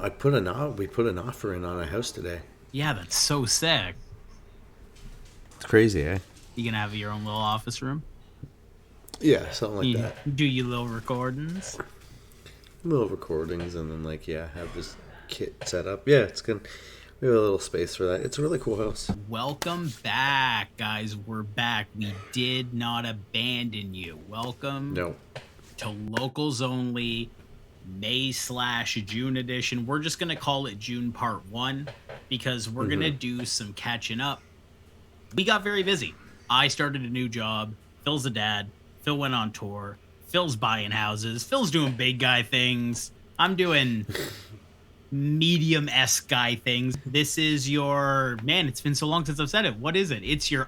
We put an offer in on a house today. Yeah, that's so sick. It's crazy, eh? You gonna have your own little office room? Yeah, something like You that. do your little recordings? Little recordings, and then have this kit set up. Yeah, it's good. We have a little space for that. It's a really cool house. Welcome back, guys. We're back. We did not abandon you. Welcome to Locals Only May/June edition. We're just gonna call it June Part 1 because we're gonna do some catching up. We got very busy. I started a new job. Phil's a dad. Phil went on tour. Phil's buying houses. Phil's doing big guy things. I'm doing medium-esque guy things. This is your... Man, it's been so long since I've said it. What is it? It's your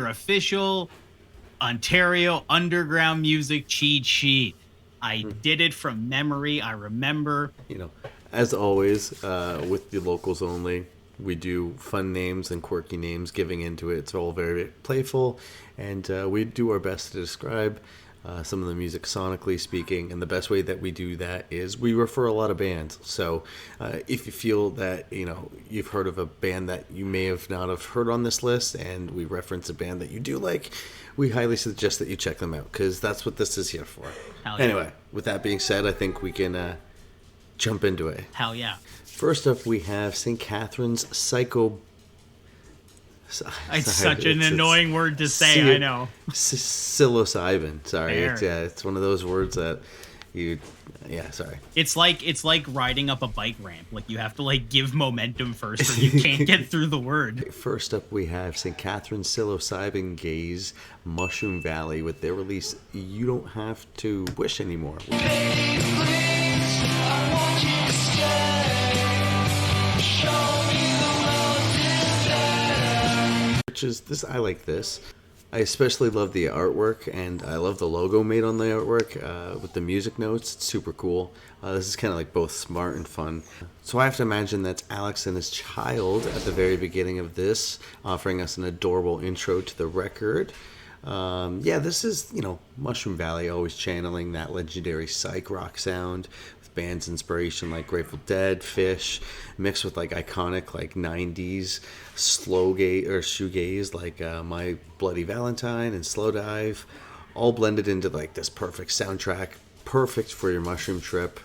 official Ontario underground music cheat sheet. I did it from memory. I remember. As always, with the Locals Only, we do fun names and quirky names giving into it. It's all very playful, and we do our best to describe some of the music sonically speaking, and the best way that we do that is we refer a lot of bands. So if you feel that you've heard of a band that you may have not have heard on this list, and we reference a band that you do like, we highly suggest that you check them out, because that's what this is here for. Hell yeah. Anyway, with that being said, I think we can jump into it. Hell yeah. First up, we have St. Catherine's Psycho... It's such an annoying word to say, I know. Psilocybin. Sorry. It's one of those words that you... Yeah, sorry. It's like riding up a bike ramp. Like, you have to, give momentum first, or you can't get through the word. First up, we have St. Catherine's Psilocybin Gaze Mushroom Valley with their release, You Don't Have to Wish Anymore. Please, I want you to stay. Show me the world is there. Which is this. I like this. I especially love the artwork, and I love the logo made on the artwork with the music notes. It's super cool. This is kind of like both smart and fun. So I have to imagine that's Alex and his child at the very beginning of this, offering us an adorable intro to the record. This is, Mushroom Valley, always channeling that legendary psych rock sound with bands inspiration like Grateful Dead, Fish, mixed with iconic 90s slow gaze or shoegaze like My Bloody Valentine and Slow Dive, all blended into this perfect soundtrack, perfect for your mushroom trip.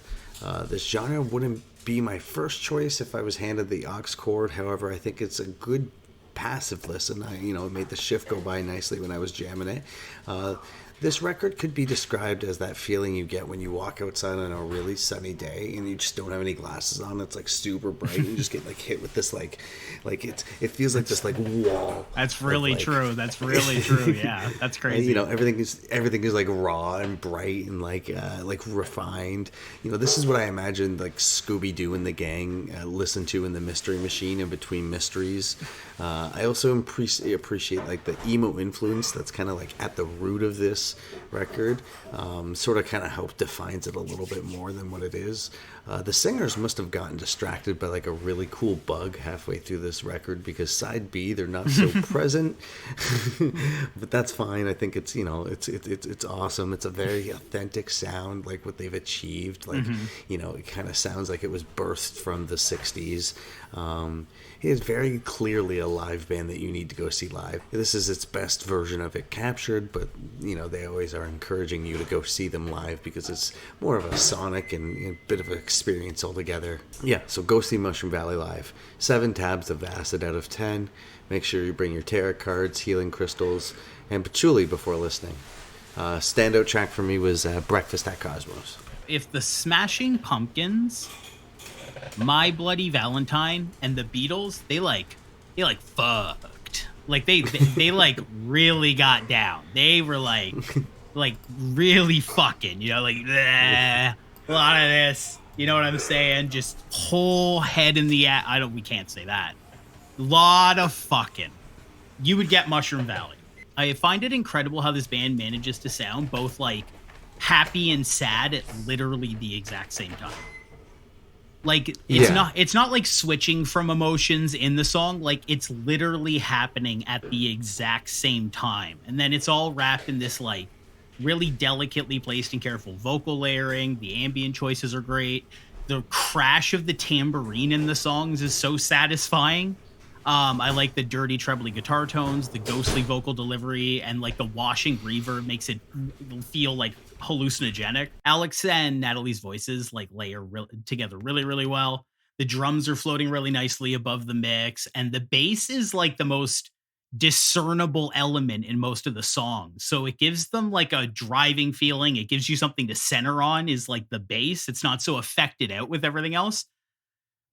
This genre wouldn't be my first choice if I was handed the aux cord. However, I think it's a good passive listen. It made the shift go by nicely when I was jamming it. This record could be described as that feeling you get when you walk outside on a really sunny day and you just don't have any glasses on. It's super bright, and you just get hit with this it feels like this wall. That's really true. That's really true. Yeah, that's crazy. And, everything is raw and bright and refined. This is what I imagined Scooby-Doo and the gang listen to in the Mystery Machine in between mysteries. I also appreciate the emo influence that's kind of at the root of this record. Sort of kind of help defines it a little bit more than what it is. The singers must have gotten distracted by a really cool bug halfway through this record, because C.i.D.B, they're not so present. But that's fine. I think it's it's awesome. It's a very authentic sound, what they've achieved. It kind of sounds like it was birthed from the 60s. It is very clearly a live band that you need to go see live. This is its best version of it captured, but they always are encouraging you to go see them live because it's more of a sonic and a bit of an experience altogether. Yeah, so go see Mushroom Valley live. 7 tabs of acid out of 10. Make sure you bring your tarot cards, healing crystals, and patchouli before listening. Standout track for me was Breakfast at Cosmos. If the Smashing Pumpkins, My Bloody Valentine, and the Beatles, they fucked. They really got down. They were really fucking, bleh, a lot of this, you know what I'm saying? Just whole head in the we can't say that. Lot of fucking. You would get Mushroom Valley. I find it incredible how this band manages to sound both happy and sad at literally the exact same time. It's not switching from emotions in the song. It's literally happening at the exact same time. And then it's all wrapped in this really delicately placed and careful vocal layering. The ambient choices are great. The crash of the tambourine in the songs is so satisfying. I like the dirty trebly guitar tones, the ghostly vocal delivery, and like the washing reverb makes it feel like hallucinogenic. Alex and Natalie's voices like layer together really, really well. The drums are floating really nicely above the mix, and the bass is like the most discernible element in most of the songs. So it gives them like a driving feeling. It gives you something to center on, is like the bass. It's not so affected out with everything else.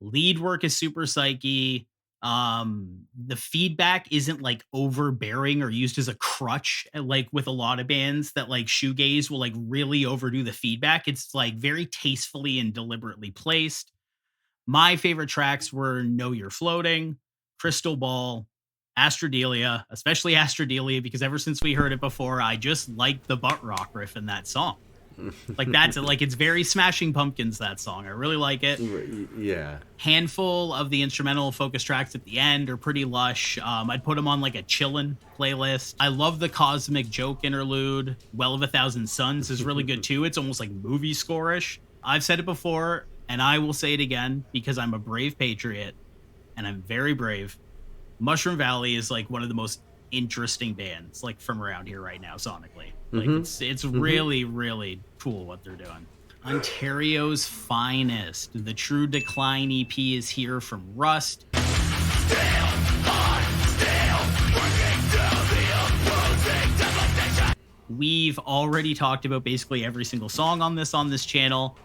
Lead work is super psyche. The feedback isn't like overbearing or used as a crutch, like with a lot of bands that like shoegaze will like really overdo the feedback. It's like very tastefully and deliberately placed. My favorite tracks were Know You're Floating, Crystal Ball, Astrodelia, especially Astrodelia, because ever since we heard it before, I just like the butt rock riff in that song. Like that's like, it's very Smashing Pumpkins, that song. I really like it. Yeah. Handful of the instrumental focus tracks at the end are pretty lush. I'd put them on like a chillin' playlist. I love the Cosmic Joke interlude. Well of a Thousand Suns is really good too. It's almost like movie score-ish. I've said it before, and I will say it again because I'm a brave patriot, and I'm very brave. Mushroom Valley is like one of the most interesting bands like from around here right now sonically. Like it's really, really cool what they're doing. Ontario's finest. The True Decline EP is here from Rust. We've already talked about basically every single song on this channel.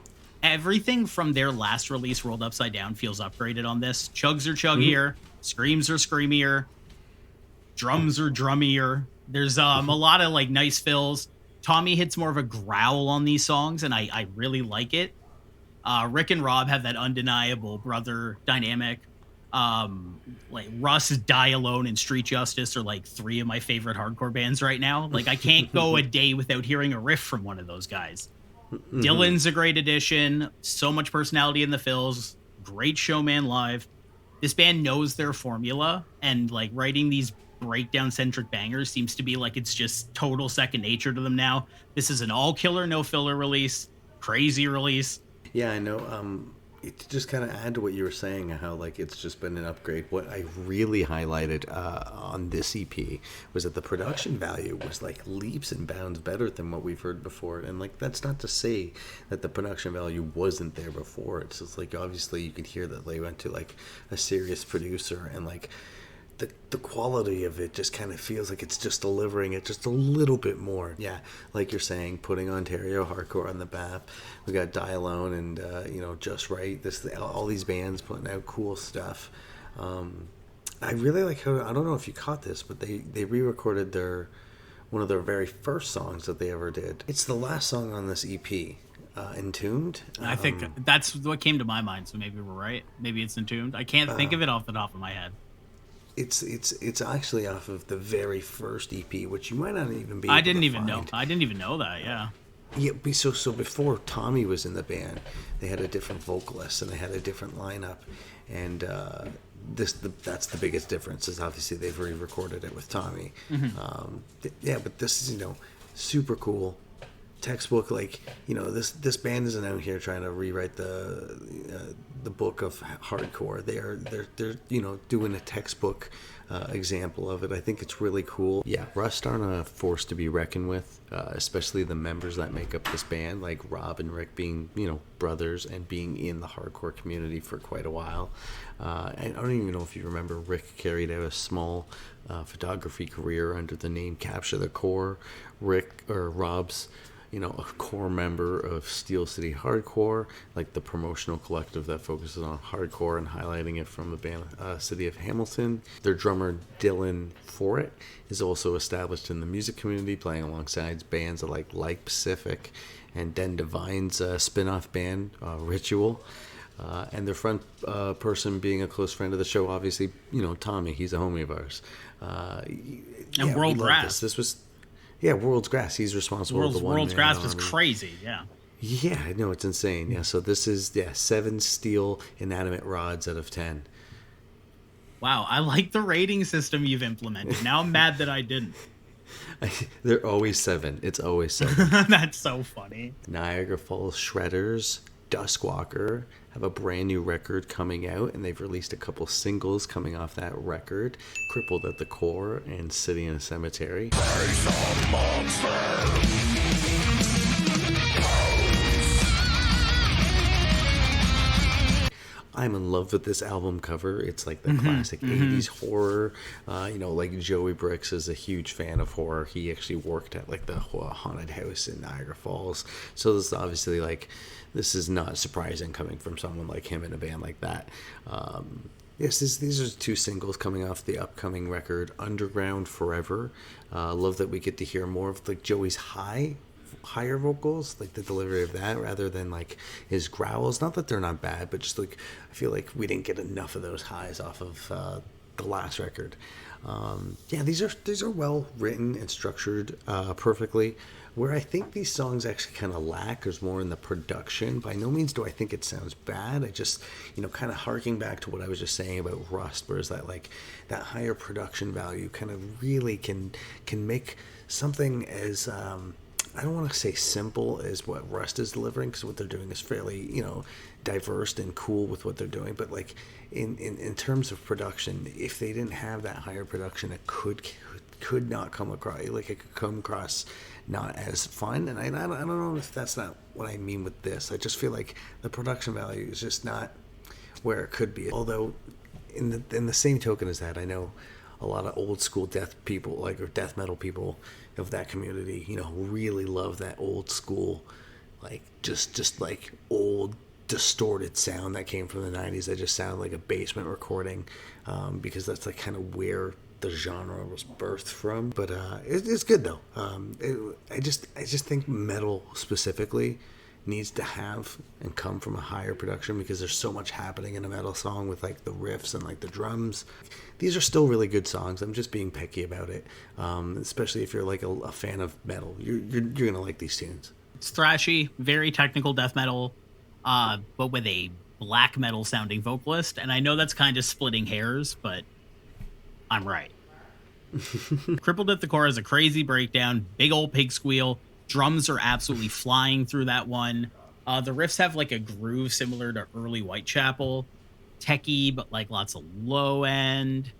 Everything from their last release, Rolled Upside Down, feels upgraded on this. Chugs are chuggier, screams are screamier, drums are drummier. There's a lot of like nice fills. Tommy hits more of a growl on these songs, and I really like it. Rick and Rob have that undeniable brother dynamic. Like Russ, Die Alone, and Street Justice are like three of my favorite hardcore bands right now. Like I can't go a day without hearing a riff from one of those guys. Dylan's a great addition. So much personality in the fills. Great showman live. This band knows their formula, and like writing these breakdown centric bangers seems to be like it's just total second nature to them now. This is an all killer, no filler release. Crazy release. Yeah, I know. To just kind of add to what you were saying, how like it's just been an upgrade. What I really highlighted on this EP was that the production value was like leaps and bounds better than what we've heard before. And like that's not to say that the production value wasn't there before. It's just like obviously you could hear that they went to like a serious producer, and like the quality of it just kind of feels like it's just delivering it just a little bit more. Yeah, like you're saying, putting Ontario hardcore on the map. We got Die Alone and Just Right. All these bands putting out cool stuff. I really like how, I don't know if you caught this, but they re-recorded one of their very first songs that they ever did. It's the last song on this EP. Entombed. I think that's what came to my mind. So maybe we're right. Maybe it's Entombed. I can't think of it off the top of my head. It's actually off of the very first EP, which you might not even be. I didn't even know that. Yeah. Yeah. So before Tommy was in the band, they had a different vocalist and they had a different lineup, and that's the biggest difference. Is obviously they've re-recorded it with Tommy. But this is super cool. Textbook, like this band isn't out here trying to rewrite the book of hardcore. They're doing a textbook example of it. I think it's really cool. Yeah, Rust aren't a force to be reckoned with, especially the members that make up this band, like Rob and Rick being brothers and being in the hardcore community for quite a while. And I don't even know if you remember, Rick carried out a small photography career under the name Capture the Core. Rob's a core member of Steel City Hardcore, like the promotional collective that focuses on hardcore and highlighting it from the band City of Hamilton. Their drummer Dylan Forret is also established in the music community, playing alongside bands like Pacific and Den Divine's spin-off band Ritual. And their front person being a close friend of the show, obviously, Tommy. He's a homie of ours. And World Grass. This was... Yeah, World's Grass. He's responsible for the one. World's Grass was crazy, yeah. Yeah, I know, it's insane. Yeah, so this is 7 steel inanimate rods out of 10. Wow, I like the rating system you've implemented. Now I'm mad that I didn't. They're always 7. It's always 7. That's so funny. Niagara Falls Shredders, Duskwalker, have a brand new record coming out, and they've released a couple singles coming off that record, Crippled at the Core and City in a Cemetery. I'm in love with this album cover. It's like the classic 80s horror. Like Joey Bricks is a huge fan of horror. He actually worked at like the haunted house in Niagara Falls. So this is obviously like, this is not surprising coming from someone like him in a band like that. Yes, these are 2 singles coming off the upcoming record, Underground Forever. Love that we get to hear more of like Joey's higher vocals, like the delivery of that, rather than like his growls. Not that they're not bad, but just like I feel like we didn't get enough of those highs off of the last record. These are well written and structured perfectly. Where I think these songs actually kind of lack is more in the production. By no means do I think it sounds bad. I just, kind of harking back to what I was just saying about Rust, whereas that like that higher production value kind of really can make something as I don't want to say simple as what Rust is delivering, because what they're doing is fairly, diverse and cool with what they're doing. But like in terms of production, if they didn't have that higher production, it could not come across, like it could come across not as fun. And I don't know if that's not what I mean with this. I just feel like the production value is just not where it could be. Although in the same token as that, I know a lot of old school death people, like, or death metal people of that community, really love that old school, like just like old distorted sound that came from the 90s that just sounded like a basement recording, because that's like kind of where the genre was birthed from. But it's good though. I just think metal specifically needs to have and come from a higher production, because there's so much happening in a metal song with like the riffs and like the drums. These are still really good songs. I'm just being picky about it, especially if you're like a fan of metal. You're gonna like these tunes. It's thrashy, very technical death metal, but with a black metal sounding vocalist. And I know that's kind of splitting hairs, but I'm right. Crippled at the Core is a crazy breakdown, big old pig squeal. Drums are absolutely flying through that one. The riffs have like a groove similar to early Whitechapel. Techie, but like lots of low end,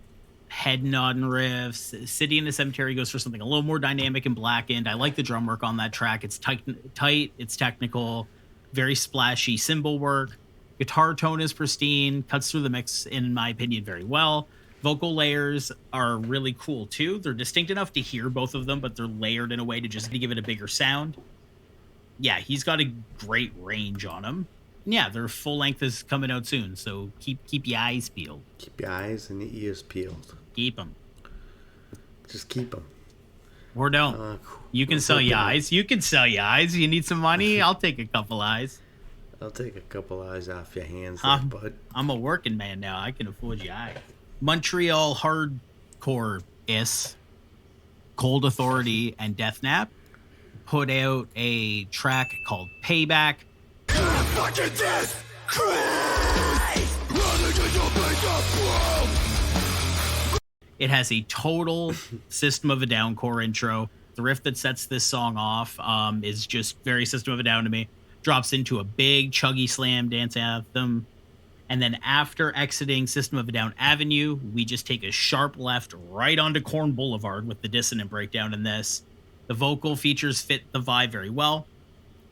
head nodding riffs. City in the Cemetery goes for something a little more dynamic and blackened. I like the drum work on that track. It's tight, it's technical, very splashy cymbal work. Guitar tone is pristine, cuts through the mix, in my opinion, very well. Vocal layers are really cool too. They're distinct enough to hear both of them, but they're layered in a way to just give it a bigger sound. Yeah, he's got a great range on him. Yeah, their full length is coming out soon, so keep your eyes peeled. Keep your eyes and your ears peeled. Keep them. Just keep them. Or don't. You can sell your eyes. You can sell your eyes. You need some money? I'll take a couple eyes. I'll take a couple eyes off your hands, bud. I'm a working man now. I can afford your eyes. Montreal hardcore-is Cold Authority and Deathnap put out a track called Payback. It has a total System of a Down core intro. The riff that sets this song off is just very System of a Down to me. Drops into a big chuggy slam dance anthem. And then after exiting System of a Down Avenue, we just take a sharp left right onto Corn Boulevard with the dissonant breakdown in this. The vocal features fit the vibe very well.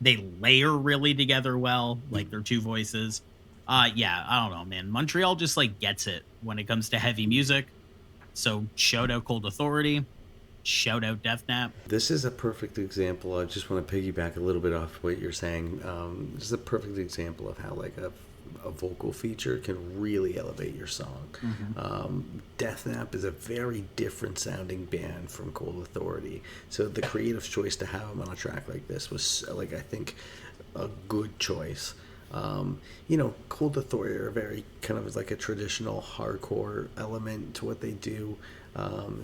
They layer really together well, like their two voices. I don't know, man. Montreal just like gets it when it comes to heavy music. So shout out Cold Authority. Shout out Deathnap. This is a perfect example. I just want to piggyback a little bit off what you're saying. This is a perfect example of how like a vocal feature can really elevate your song. Deathnap is a very different sounding band from Cold Authority, so the creative choice to have them on a track like this was like, I think, a good choice. Cold Authority are very kind of like a traditional hardcore element to what they do,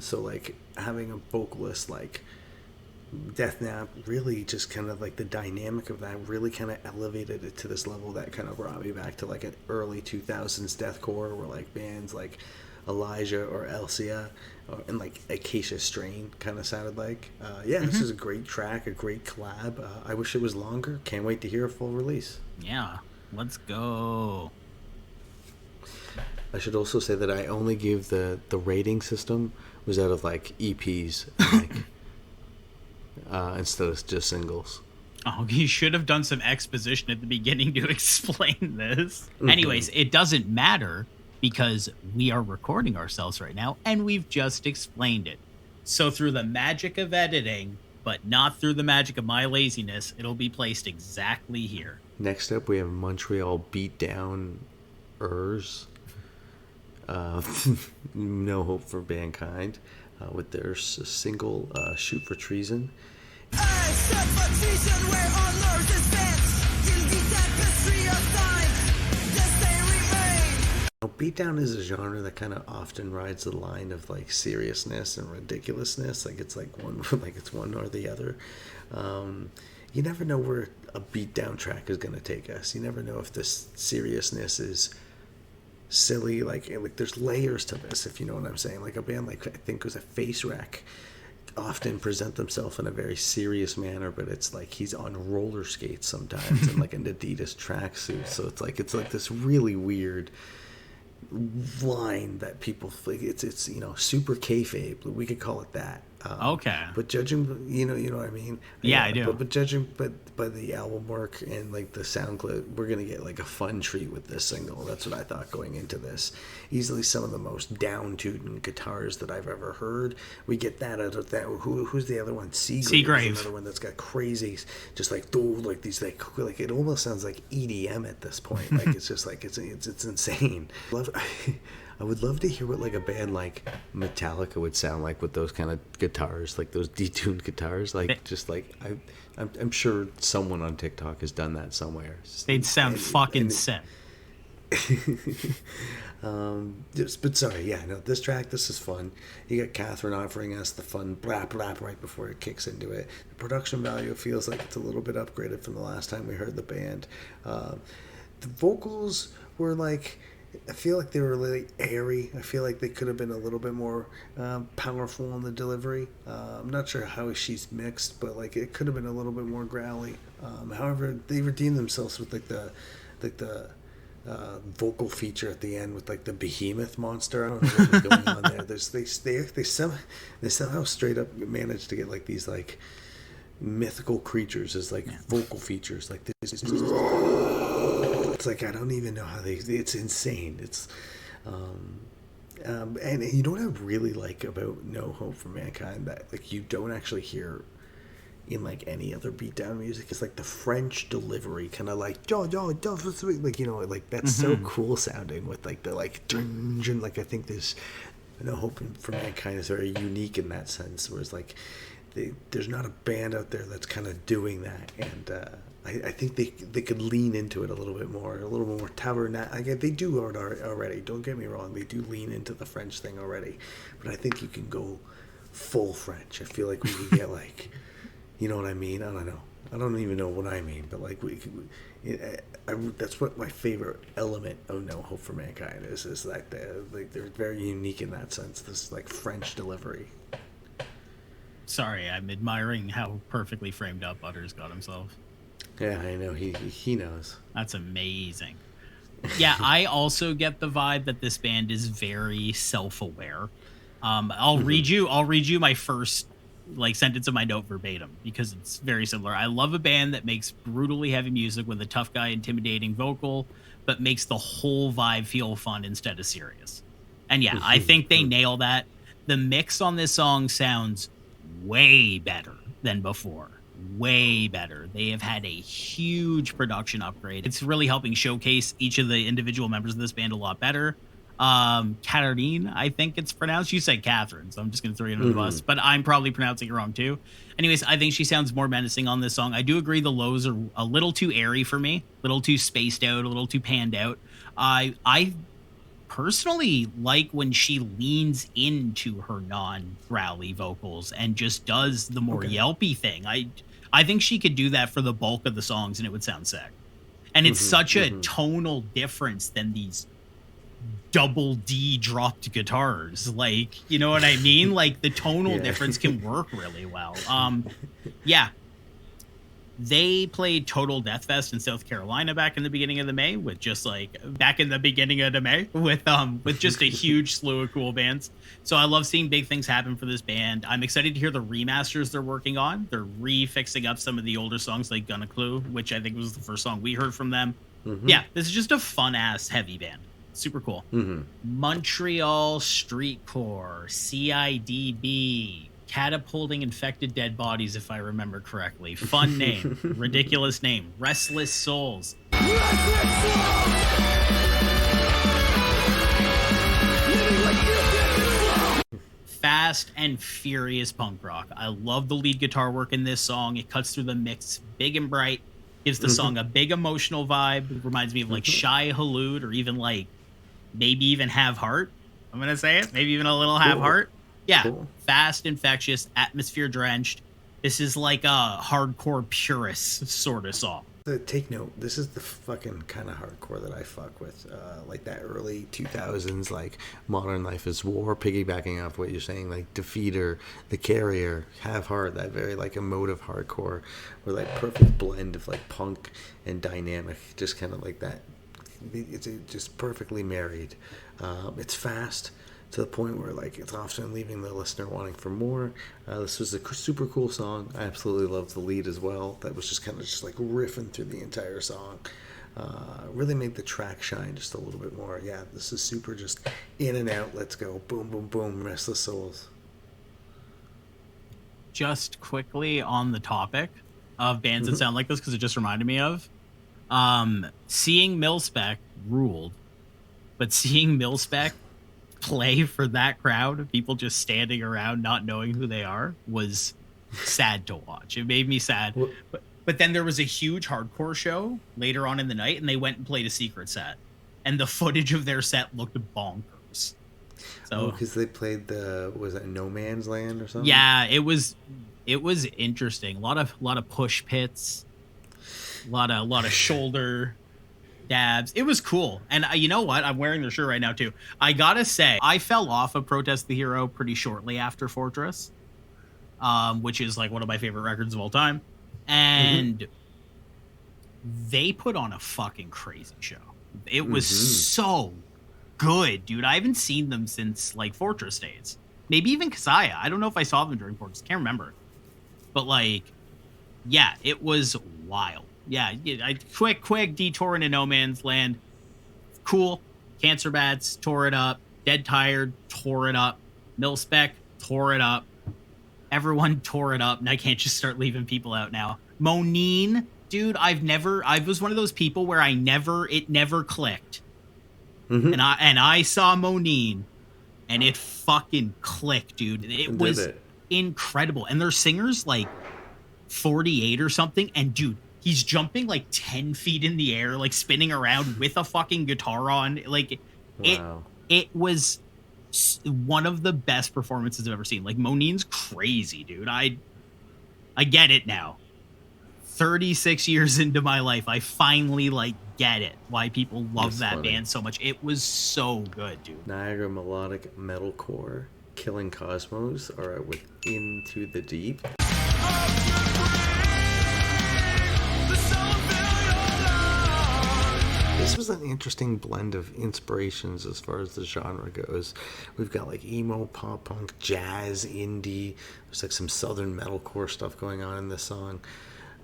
so like having a vocalist like Deathnap really just kind of like the dynamic of that really kind of elevated it to this level that kind of brought me back to like an early 2000s deathcore, where like bands like Elijah or Elsia and like Acacia Strain kind of sounded like. This is a great track, a great collab. I wish it was longer. Can't wait to hear a full release. Yeah. Let's go. I should also say that I only gave the rating system was out of like EPs, like, instead of just singles. Oh, you should have done some exposition at the beginning to explain this. Anyways, it doesn't matter because we are recording ourselves right now and we've just explained it. So through the magic of editing, but not through the magic of my laziness, it'll be placed exactly here. Next up, we have Montreal Beatdown Ers. No Hope for Bandkind, with their single Shoot for Treason. Beatdown is a genre that kind of often rides the line of like seriousness and ridiculousness. Like it's like one, like it's one or the other. You never know where a beatdown track is going to take us. You never know if this seriousness is silly. Like there's layers to this, if you know what I'm saying. Like a band like I think it was a Face Wreck often present themselves in a very serious manner, but it's like he's on roller skates sometimes in like an Adidas tracksuit. So it's like this really weird line that people think it's you know, super kayfabe. We could call it that. Okay. But judging, you know what I mean? Yeah, I do. But judging, by the album work and like the sound clip, we're gonna get like a fun treat with this single. That's what I thought going into this. Easily some of the most down-tuned guitars that I've ever heard. We get that out of that. Who's the other one? C.I.D.B. Another one that's got crazy, just like these like it almost sounds like EDM at this point. Like it's just like it's insane. I would love to hear what like a band like Metallica would sound like with those kind of guitars, like those detuned guitars. Like just like I'm sure someone on TikTok has done that somewhere. They'd sound fucking sick. But sorry, yeah, no, this track, this is fun. You got Catherine offering us the fun blap blap right before it kicks into it. The production value feels like it's a little bit upgraded from the last time we heard the band. The vocals were like, I feel like they were really airy. I feel like they could have been a little bit more powerful in the delivery. I'm not sure how she's mixed, but like it could have been a little bit more growly. However, they redeemed themselves with like the vocal feature at the end with like the behemoth monster. I don't know what was going on there. They somehow straight up managed to get like these like mythical creatures as like vocal features. Like this. It's like I don't even know how it's insane. It's and you know what I really like about No Hope for Mankind that like you don't actually hear in like any other beatdown music is like the French delivery, kind of like like, you know, like that's so cool sounding with like the like like I think there's No Hope for Mankind is very unique in that sense, whereas like there's not a band out there that's kind of doing that, and I think they could lean into it a little more tabernacle. Like they do already. Don't get me wrong, they do lean into the French thing already, but I think you can go full French. I feel like we could get like, you know what I mean? I don't know. I don't even know what I mean, but like that's what my favorite element of No Hope for Mankind is that they're very unique in that sense. This like French delivery. Sorry, I'm admiring how perfectly framed up Butters got himself. Yeah, I know. He knows. That's amazing. Yeah, I also get the vibe that this band is very self-aware. I'll read you my first like sentence of my note verbatim because it's very similar. I love a band that makes brutally heavy music with a tough guy intimidating vocal, but makes the whole vibe feel fun instead of serious. And yeah, I think they nail that. The mix on this song sounds way better than before. Way better. They have had a huge production upgrade. It's really helping showcase each of the individual members of this band a lot better. Catherine, I think it's pronounced. You said Catherine, so I'm just gonna throw you under the bus, but I'm probably pronouncing it wrong too. Anyways, I think she sounds more menacing on this song. I do agree the lows are a little too airy for me, a little too spaced out, a little too panned out. I personally like when she leans into her non-growly vocals and just does the more yelpy thing. I think she could do that for the bulk of the songs and it would sound sick. And it's such a tonal difference than these double D dropped guitars. Like, you know what I mean? Like the tonal difference can work really well. Yeah. They played Total Death Fest in South Carolina back in the beginning of the May with just like back in the beginning of the May with just a huge slew of cool bands. So I love seeing big things happen for this band. I'm excited to hear the remasters they're working on. They're refixing up some of the older songs like Gonna Clue, which I think was the first song we heard from them. Yeah, this is just a fun ass heavy band. Super cool. Montreal Streetcore, C.I.D.B, catapulting infected dead bodies, if I remember correctly. Fun name, ridiculous name. Restless Souls. Fast and furious punk rock. I love the lead guitar work in this song. It cuts through the mix big and bright, gives the song a big emotional vibe. It reminds me of like Shy Halud, or even like maybe even Have Heart. I'm gonna say it. Maybe even a little Have Heart. Yeah, fast, infectious, atmosphere drenched. This is like a hardcore purist sort of song. Take note, this is the fucking kind of hardcore that I fuck with. Like that early 2000s, like Modern Life is War, piggybacking off what you're saying, like Defeater, The Carrier, Have Heart, that very like emotive hardcore, or like perfect blend of like punk and dynamic, just kind of like that. It's just perfectly married. It's fast to the point where like it's often leaving the listener wanting for more. This was a super cool song. I absolutely loved the lead as well. That was just kind of just like riffing through the entire song. Really made the track shine just a little bit more. Yeah, this is super just in and out. Let's go. Boom, boom, boom. Restless Souls. Just quickly on the topic of bands that sound like this, because it just reminded me of seeing Milspec ruled, but seeing Milspec play for that crowd of people just standing around not knowing who they are was sad to watch. It made me sad. But then there was a huge hardcore show later on in the night, and they went and played a secret set, and the footage of their set looked bonkers. So because they played was it No Man's Land or something? Yeah, it was interesting. A lot of push pits, a lot of shoulder dabs. It was cool. And you know what? I'm wearing their shirt right now too. I gotta say, I fell off of Protest the Hero pretty shortly after Fortress, which is like one of my favorite records of all time. And they put on a fucking crazy show. It was so good, dude. I haven't seen them since like Fortress days. Maybe even Kasaya. I don't know if I saw them during Fortress. Can't remember. But like, yeah, it was wild. Yeah, I quick detour into No Man's Land. Cool. Cancer Bats, tore it up. Dead Tired, tore it up. Milspec, tore it up. Everyone tore it up, and I can't just start leaving people out now. Monine, dude, I was one of those people where it never clicked. And I saw Monine, and it fucking clicked, dude. It was incredible. And their singer's like 48 or something, and dude, he's jumping like 10 feet in the air, like spinning around with a fucking guitar on. Like, wow. It was one of the best performances I've ever seen. Like, Monine's crazy, dude. I get it now. 36 years into my life, I finally like get it why people love that band so much. It was so good, dude. Niagara melodic metalcore, Killing Cosmos are with Into the Deep. This was an interesting blend of inspirations as far as the genre goes. We've got like emo, pop punk, jazz, indie. There's like some southern metalcore stuff going on in this song.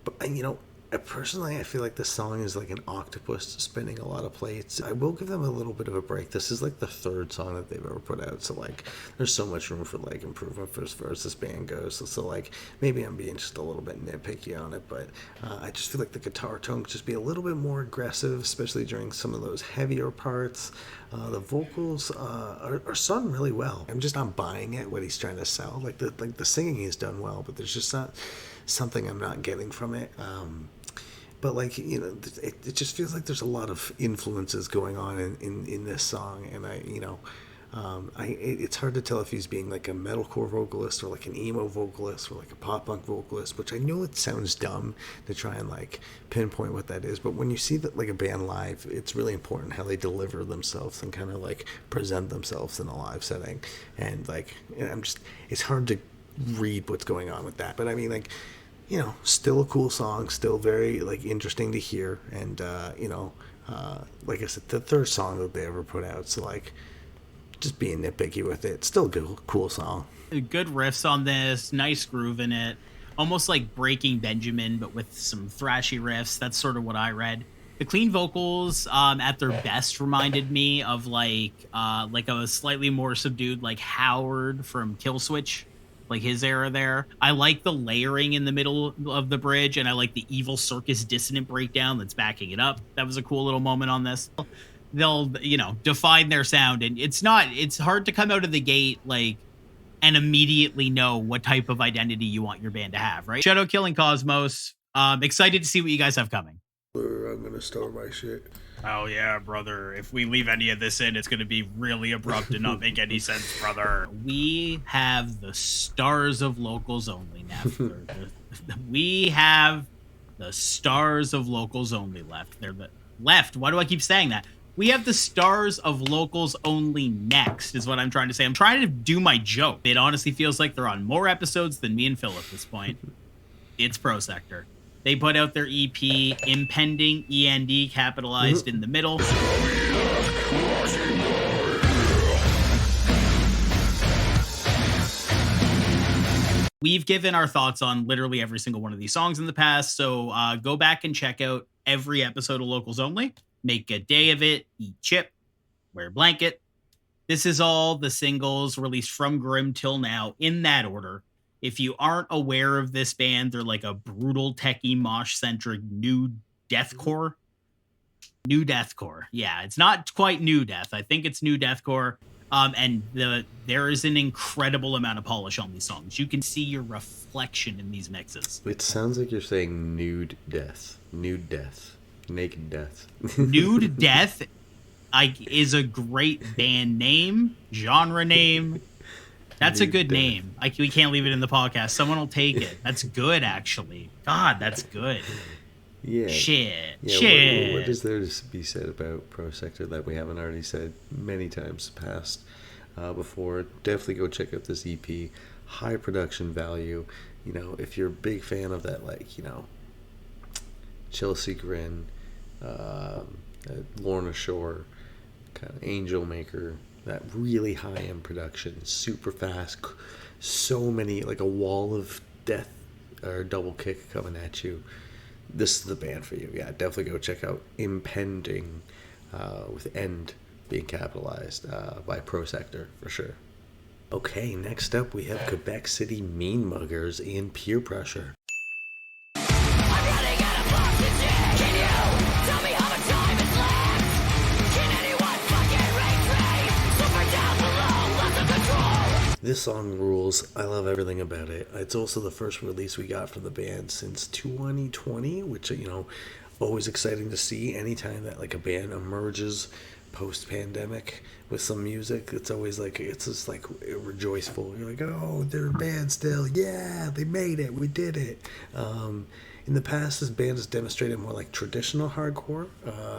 But, you know, personally, I feel like this song is like an octopus spinning a lot of plates. I will give them a little bit of a break. This is like the third song that they've ever put out. So, like, there's so much room for, like, improvement as far as this band goes. So, like, maybe I'm being just a little bit nitpicky on it. But I just feel like the guitar tone could just be a little bit more aggressive, especially during some of those heavier parts. The vocals are sung really well. I'm just not buying it, what he's trying to sell. Like the singing is done well, but there's just not something I'm not getting from it. But like, you know, it just feels like there's a lot of influences going on in this song, and it's hard to tell if he's being like a metalcore vocalist or like an emo vocalist or like a pop punk vocalist, which I know it sounds dumb to try and like pinpoint what that is, but when you see that like a band live, it's really important how they deliver themselves and kind of like present themselves in a live setting. And like, it's hard to read what's going on with that, but I mean, like, still a cool song, still very like interesting to hear, and like I said, the third song that they ever put out. So like, just being nitpicky with it, still a good, cool song. Good riffs on this, nice groove in it, almost like Breaking Benjamin, but with some thrashy riffs. That's sort of what I read. The clean vocals, at their best, reminded me of like a slightly more subdued like Howard from Killswitch, like his era there. I like the layering in the middle of the bridge, and I like the Evil Circus dissonant breakdown that's backing it up. That was a cool little moment on this. They'll, define their sound, and it's hard to come out of the gate like and immediately know what type of identity you want your band to have, right? Shadow Killing Cosmos. Excited to see what you guys have coming. I'm gonna store my shit. Oh yeah, brother. If we leave any of this in, it's gonna be really abrupt and not make any sense, brother. We have the stars of locals only now. We have the stars of locals only left. They're the left. Why do I keep saying that? We have the stars of locals only next, is what I'm trying to say. I'm trying to do my joke. It honestly feels like they're on more episodes than me and Phil at this point. It's Prosector. They put out their EP, Impending, END, capitalized in the middle. We've given our thoughts on literally every single one of these songs in the past, so go back and check out every episode of Locals Only. Make a day of it, eat chip, wear a blanket. This is all the singles released from Grim till now, in that order. If you aren't aware of this band, they're like a brutal, techie, mosh-centric new deathcore. New deathcore. Yeah, it's not quite new death. I think it's new deathcore. And there is an incredible amount of polish on these songs. You can see your reflection in these mixes. It sounds like you're saying nude death. Nude death. Naked death. Nude Death is a great band name, genre name. That's a good name. We can't leave it in the podcast. Someone will take it. That's good, actually. God, that's good. Yeah. Shit. Yeah, Shit. What is there to be said about Prosector that we haven't already said many times past before? Definitely go check out this EP. High production value. If you're a big fan of that, like, Chelsea Grin, Lorna Shore, kind of Angel Maker, that really high-end production, super fast, so many, like a wall of death or double kick coming at you. This is the band for you. Yeah, definitely go check out Impending, with end being capitalized, by Prosector for sure. Okay, next up we have Quebec City Mean Muggers and Peer Pressure. This song rules. I love everything about it. It's also the first release we got from the band since 2020, which, always exciting to see. Anytime that like a band emerges post-pandemic with some music, it's always like, it's just like rejoiceful. You're like, oh, they're a band still. Yeah, they made it. We did it. In the past, this band has demonstrated more like traditional hardcore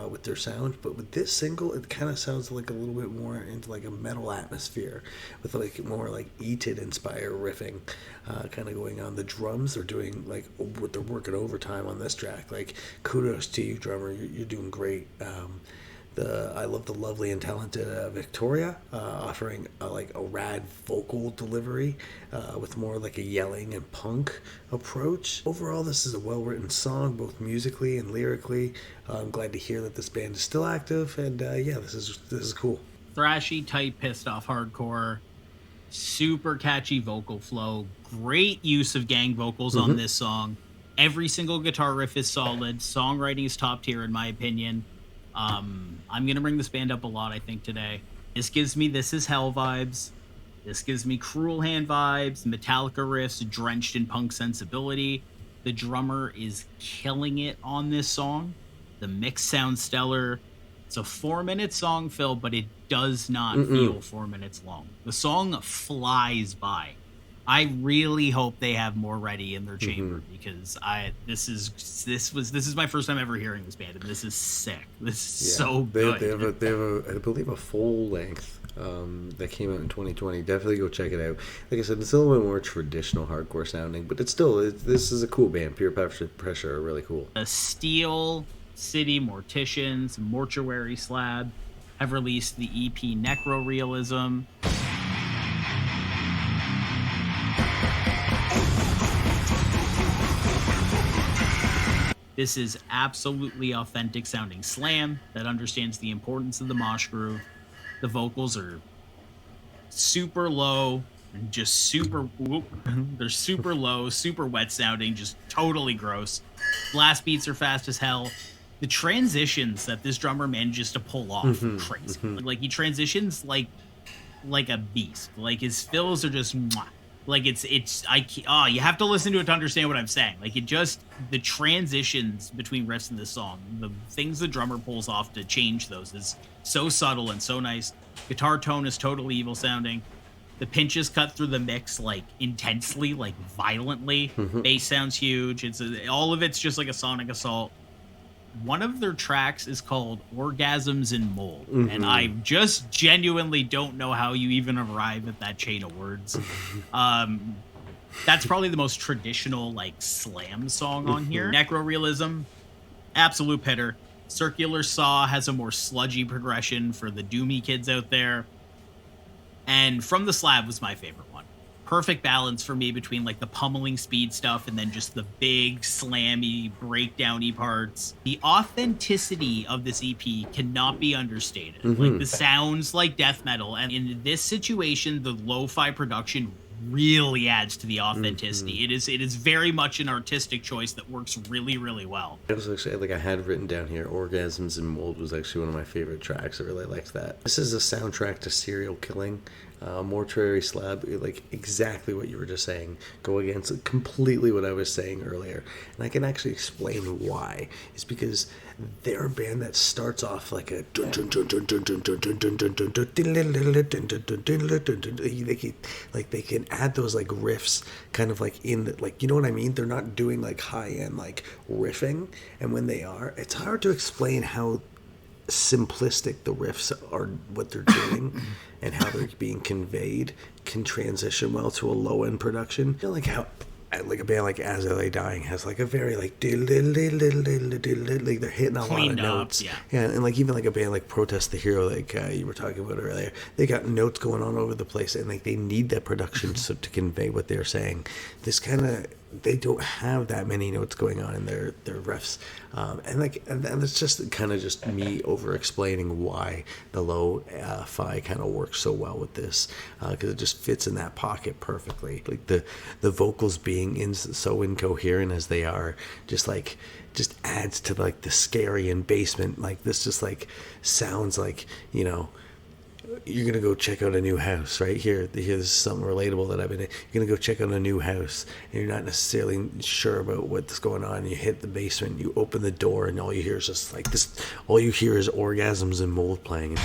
with their sound, but with this single, it kind of sounds like a little bit more into like a metal atmosphere with like more like Eated inspired riffing kind of going on. The drums are doing like what they're working overtime on this track. Like, kudos to you, drummer. You're doing great. I love the lovely and talented Victoria offering like a rad vocal delivery with more like a yelling and punk approach. Overall, this is a well-written song, both musically and lyrically. I'm glad to hear that this band is still active, and this is cool. Thrashy, tight, pissed off hardcore, super catchy vocal flow, great use of gang vocals on this song. Every single guitar riff is solid. Songwriting is top tier in my opinion. I'm gonna bring this band up a lot, I think, today. This gives me This Is Hell vibes. This gives me Cruel Hand vibes, Metallica riffs drenched in punk sensibility. The drummer is killing it on this song. The mix sounds stellar. It's a 4-minute song, Phil, but it does not feel 4 minutes long. The song flies by. I really hope they have more ready in their chamber because this is my first time ever hearing this band, and this is sick. This is so good. They have a I believe a full length that came out in 2020. Definitely go check it out. Like I said, it's a little bit more traditional hardcore sounding, but it's still this is a cool band. Pure Pressure are really cool. Steel City Morticians, Mortuary Slab have released the EP Necrorealism. This is absolutely authentic sounding slam that understands the importance of the mosh groove. The vocals are super low and just super they're super low, super wet sounding, just totally gross. Blast beats are fast as hell. The transitions that this drummer manages to pull off are crazy. Like he transitions like a beast. Like his fills are just mwah. Like you have to listen to it to understand what I'm saying. Like the transitions between riffs in this song, the things the drummer pulls off to change those is so subtle and so nice. Guitar tone is totally evil sounding. The pinches cut through the mix like intensely, like violently. Bass sounds huge. All of it's just like a sonic assault. One of their tracks is called Orgasms in Mold, and I just genuinely don't know how you even arrive at that chain of words. That's probably the most traditional like slam song on here. Necrorealism, absolute pitter. Circular Saw has a more sludgy progression for the doomy kids out there. And From the Slab was my favorite one. Perfect balance for me between like the pummeling speed stuff and then just the big slammy breakdowny parts. The authenticity of this EP cannot be understated. Like this sounds like death metal, and in this situation the lo-fi production really adds to the authenticity. It is very much an artistic choice that works really, really well. I was actually, like I had written down here, Orgasms in Mold was actually one of my favorite tracks. I really liked that. This is a soundtrack to serial killing. Mortuary Slab, like exactly what you were just saying, go against completely what I was saying earlier. And I can actually explain why. It's because they're a band that starts off like a they can add those like riffs kind of like in the, like, you know what I mean? They're not doing like high end like riffing, and when they are, it's hard to explain how simplistic the riffs are, what they're doing and how they're being conveyed can transition well to a low end production. You know, like how like a band like As I Lay Dying has like a very like like they're hitting a lot of notes. Yeah, and like even like a band like Protest the Hero, like you were talking about earlier, they got notes going on over the place, and like they need that production so to convey what they're saying. This kind of, they don't have that many notes going on in their riffs, and it's just kind of just me over explaining why the lo-fi kind of works so well with this, because it just fits in that pocket perfectly. Like the vocals being so incoherent as they are, just adds to like the scary and basement. Like this just like sounds like, you know, you're gonna go check out a new house right here. Here's something relatable that I've been in. You're gonna go check out a new house, and you're not necessarily sure about what's going on. You hit the basement, you open the door, and all you hear is just like this. All you hear is Orgasms in Mold playing.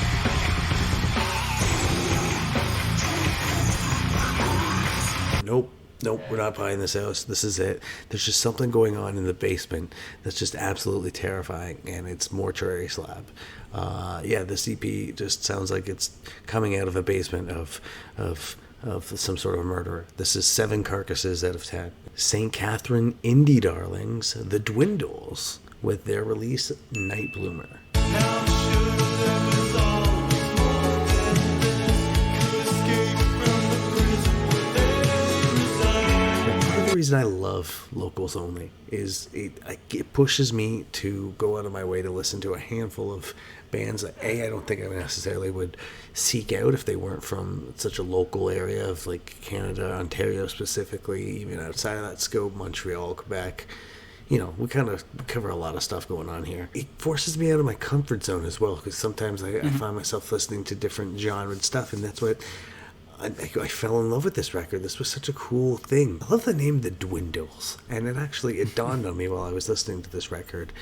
Nope, we're not buying this house. This is it. There's just something going on in the basement that's just absolutely terrifying, and it's Mortuary Slab. This EP just sounds like it's coming out of a basement of some sort of murderer. This is 7 carcasses out of 10. St. Catherine Indie Darlings, the Dwindles, with their release Night Bloomer. The reason I love locals only is it pushes me to go out of my way to listen to a handful of bands that I don't think I necessarily would seek out if they weren't from such a local area of like Canada, Ontario specifically, even outside of that scope, Montreal, Quebec. You know, we kind of cover a lot of stuff going on here. It forces me out of my comfort zone as well, because sometimes I find myself listening to different genre stuff, and that's what I fell in love with this record. This was such a cool thing. I love the name The Dwindles, and it dawned on me while I was listening to this record.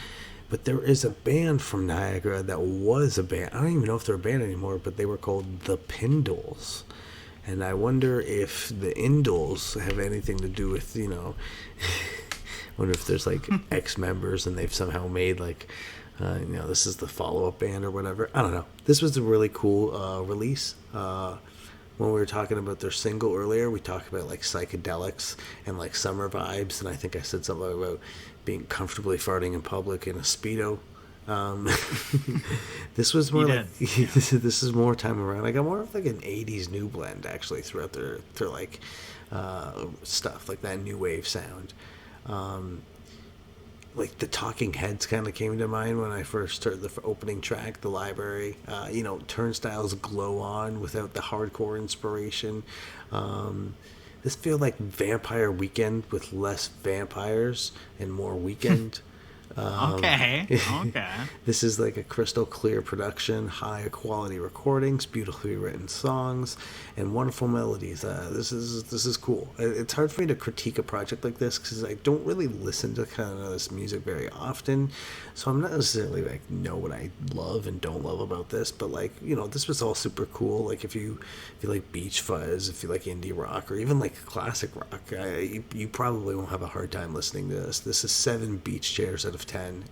But there is a band from Niagara that was a band. I don't even know if they're a band anymore, but they were called The Pindles. And I wonder if the Indles have anything to do with, you know, wonder if there's like ex-members and they've somehow made like, you know, this is the follow-up band or whatever. I don't know. This was a really cool release. When we were talking about their single earlier, we talked about like psychedelics and like summer vibes, and I think I said something about being comfortably farting in public in a Speedo. This was more like this is more time around. I got more of like an 80s new blend actually throughout their like stuff, like that new wave sound. Like the Talking Heads kind of came to mind when I first heard the opening track, The Library. You know, Turnstiles Glow On without the hardcore inspiration. This feels like Vampire Weekend with less vampires and more weekend. Okay. This is like a crystal clear production, high quality recordings, beautifully written songs, and wonderful melodies. This is cool. It's hard for me to critique a project like this because I don't really listen to kind of this music very often, so I'm not necessarily like know what I love and don't love about this. But like, you know, this was all super cool. Like if you like Beach Fuzz, if you like indie rock, or even like classic rock, you probably won't have a hard time listening to this. This is 7 beach chairs out of 10.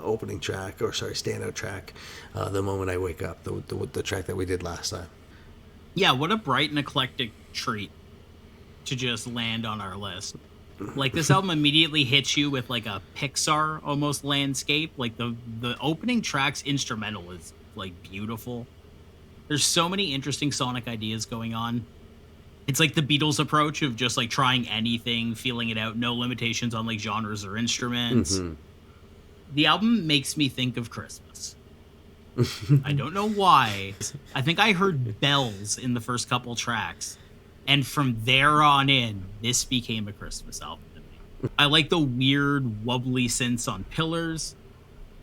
Opening track, or sorry, standout track, The Moment I Wake Up, the track that we did last time. Yeah, what a bright and eclectic treat to just land on our list. Like, this album immediately hits you with like a Pixar almost landscape. Like the opening track's instrumental is like beautiful. There's so many interesting sonic ideas going on. It's like the Beatles approach of just like trying anything, feeling it out, no limitations on like genres or instruments. Mm-hmm. The album makes me think of Christmas. I don't know why. I think I heard bells in the first couple tracks. And from there on in, this became a Christmas album to me. I like the weird wobbly synths on Pillars.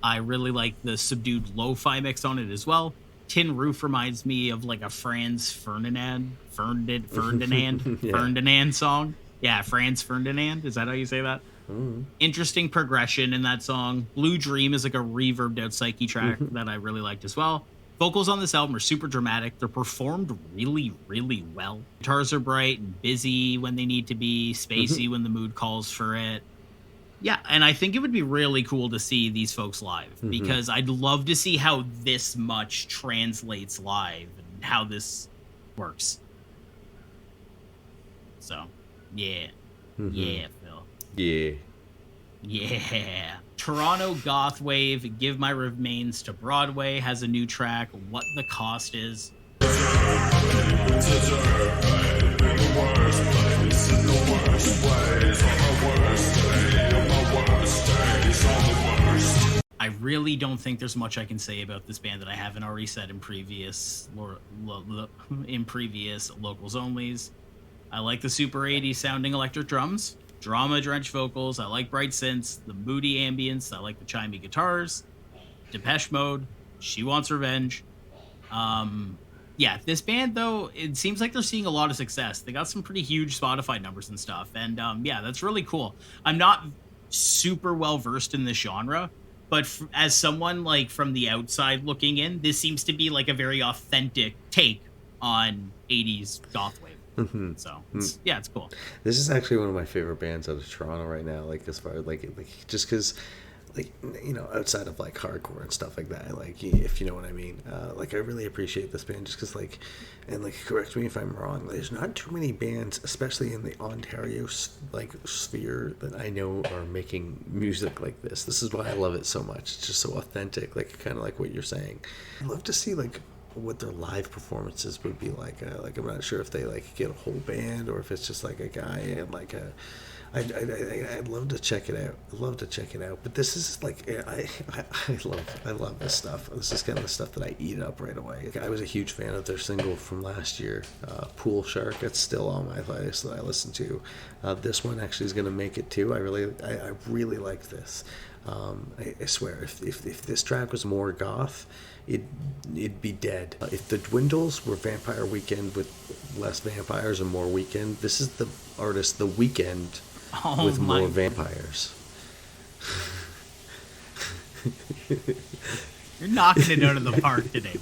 I really like the subdued lo-fi mix on it as well. Tin Roof reminds me of like a Franz Ferdinand song. Yeah, Franz Ferdinand. Is that how you say that? Mm. Interesting progression in that song. Blue Dream is like a reverbed out psyche track that I really liked as well. Vocals on this album are super dramatic. They're performed really, really well. Guitars are bright and busy when they need to be, spacey when the mood calls for it. Yeah, and I think it would be really cool to see these folks live because I'd love to see how this much translates live and how this works. So, yeah. Yeah, Phil. Yeah. Toronto Goth Wave, Give My Remains to Broadway, has a new track, What the Cost Is. I really don't think there's much I can say about this band that I haven't already said in previous locals onlys. I like the super 80s sounding electric drums, drama drenched vocals. I like bright synths, the moody ambience. I like the chimey guitars. Depeche Mode, She Wants Revenge. Yeah, this band though, it seems like they're seeing a lot of success. They got some pretty huge Spotify numbers and stuff, and yeah, that's really cool. I'm not super well versed in this genre, but as someone like from the outside looking in, this seems to be like a very authentic take on 80s goth wave. So yeah, it's cool. This is actually one of my favorite bands out of Toronto right now. Like as far as like just because, like, you know, outside of like hardcore and stuff like that, like if you know what I mean, like I really appreciate this band just because like, and like correct me if I'm wrong, there's not too many bands, especially in the Ontario like sphere, that I know are making music like this. This is why I love it so much. It's just so authentic, like kind of like what you're saying. I'd love to see like what their live performances would be like. Like I'm not sure if they like get a whole band or if it's just like a guy and like a. I'd love to check it out. I'd love to check it out. But this is like I love this stuff. This is kind of the stuff that I eat up right away. I was a huge fan of their single from last year, Pool Shark. It's still on my playlist that I listen to. This one actually is going to make it too. I really like this. I swear, if this track was more goth, it'd be dead. If the Dwindles were Vampire Weekend with less vampires and more weekend, this is the artist The Weeknd with more vampires. You're knocking it out of the park today.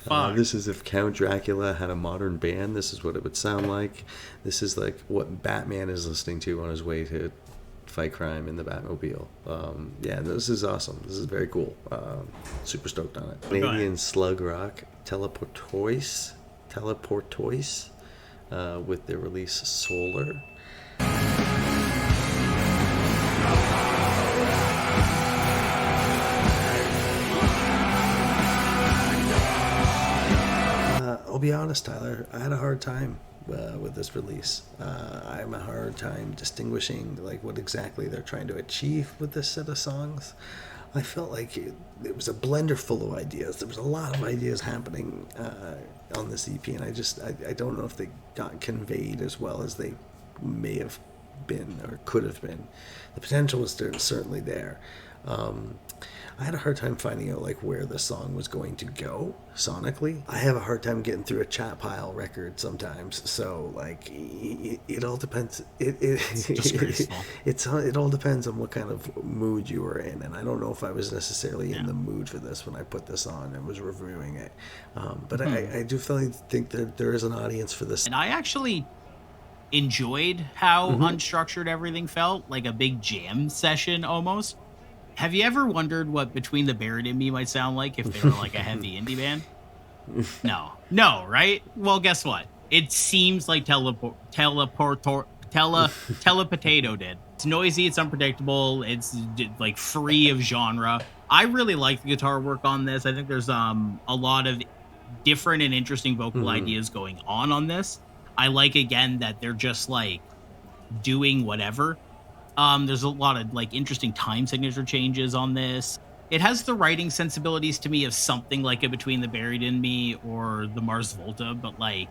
Fuck. This is if Count Dracula had a modern band. This is what it would sound like. This is like what Batman is listening to on his way to fight crime in the Batmobile. Yeah, this is awesome. This is very cool. Super stoked on it. Canadian slug rock Teleportoise with their release Solar. I'll be honest, Tyler, I had a hard time with this release. I have a hard time distinguishing like what exactly they're trying to achieve with this set of songs. I felt like it was a blender full of ideas. There was a lot of ideas happening on this EP, and I don't know if they got conveyed as well as they may have been or could have been. The potential was certainly there. I had a hard time finding out like where the song was going to go sonically. I have a hard time getting through a chat pile record sometimes. So like it all depends. It all depends on what kind of mood you were in, and I don't know if I was necessarily in the mood for this when I put this on and was reviewing it. But I do think that there is an audience for this. And I actually enjoyed how unstructured everything felt, like a big jam session almost. Have you ever wondered what Between the Buried and Me might sound like if they were like a heavy indie band? No, right? Well, guess what? It seems like Telepotato did. It's noisy, it's unpredictable, it's like free of genre. I really like the guitar work on this. I think there's a lot of different and interesting vocal ideas going on this. I like, again, that they're just like doing whatever. There's a lot of like interesting time signature changes on this. It has the writing sensibilities to me of something like a Between the Buried and Me or the Mars Volta, but like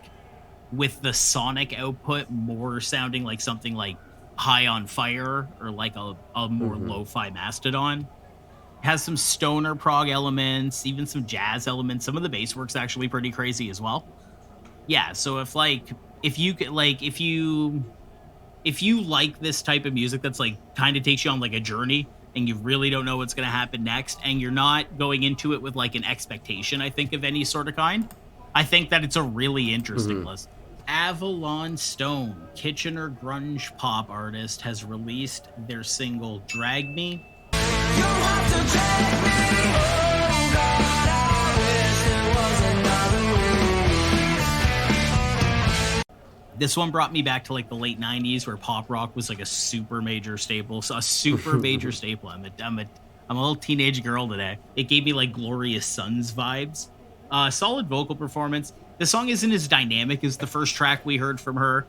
with the sonic output more sounding like something like High on Fire or like a more lo-fi Mastodon. It has some stoner prog elements, even some jazz elements. Some of the bass work's actually pretty crazy as well. Yeah, so if you like this type of music that's like kind of takes you on like a journey and you really don't know what's going to happen next and you're not going into it with like an expectation, I think, of any sort of kind, I think that it's a really interesting list. Avalon Stone, Kitchener grunge pop artist, has released their single Drag Me. You have to drag me. Oh God, I wish there was another way. This one brought me back to like the late 90s where pop rock was like a super major staple. So a super major staple. I'm a little teenage girl today. It gave me like Glorious Sons vibes. Solid vocal performance. The song isn't as dynamic as the first track we heard from her.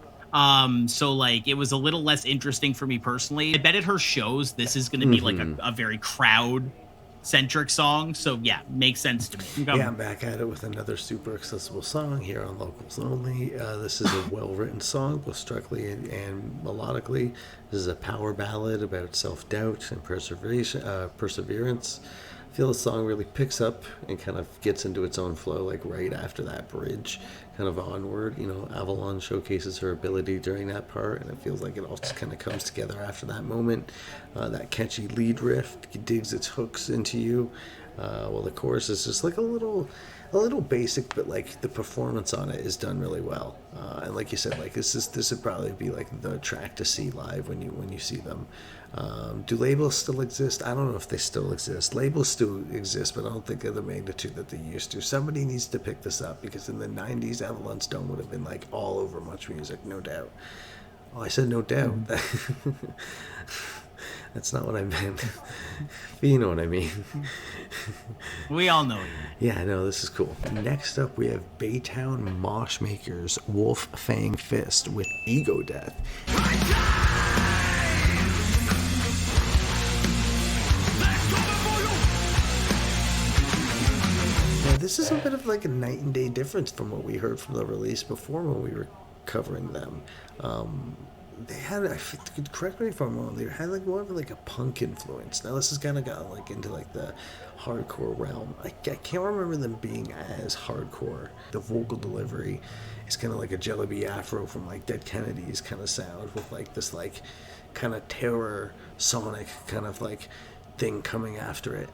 So like it was a little less interesting for me personally. I bet at her shows this is going to be like a very crowd centric song, so yeah, makes sense to me. Yeah, I'm back at it with another super accessible song here on Locals Only. This is a well-written song, both structurally and melodically. This is a power ballad about self-doubt and perseverance. I feel the song really picks up and kind of gets into its own flow, like right after that bridge, kind of onward. You know, Avalon showcases her ability during that part, and it feels like it all just kind of comes together after that moment. That catchy lead riff digs its hooks into you, while the chorus is just like a little basic, but like the performance on it is done really well. And like you said, like this would probably be like the track to see live when you see them. Do labels still exist? I don't know if they still exist. Labels still exist, but I don't think of the magnitude that they used to. Somebody needs to pick this up, because in the 90s, Avalon Stone would have been like all over Much Music, no doubt. Oh, I said no doubt. That's not what I meant. But you know what I mean. We all know it. Yeah, no, this is cool. Next up, we have Baytown Mosh Makers Wolf Fang Fist with Ego Death. Now, this is a bit of like a night and day difference from what we heard from the release before when we were covering them. They had, correct me if I'm wrong, they had like more of like a punk influence. Now this has kind of got like into like the hardcore realm. I can't remember them being as hardcore. The vocal delivery is kind of like a Jelly Afro from like Dead Kennedys kind of sound, with like this like kind of terror sonic kind of like thing coming after it.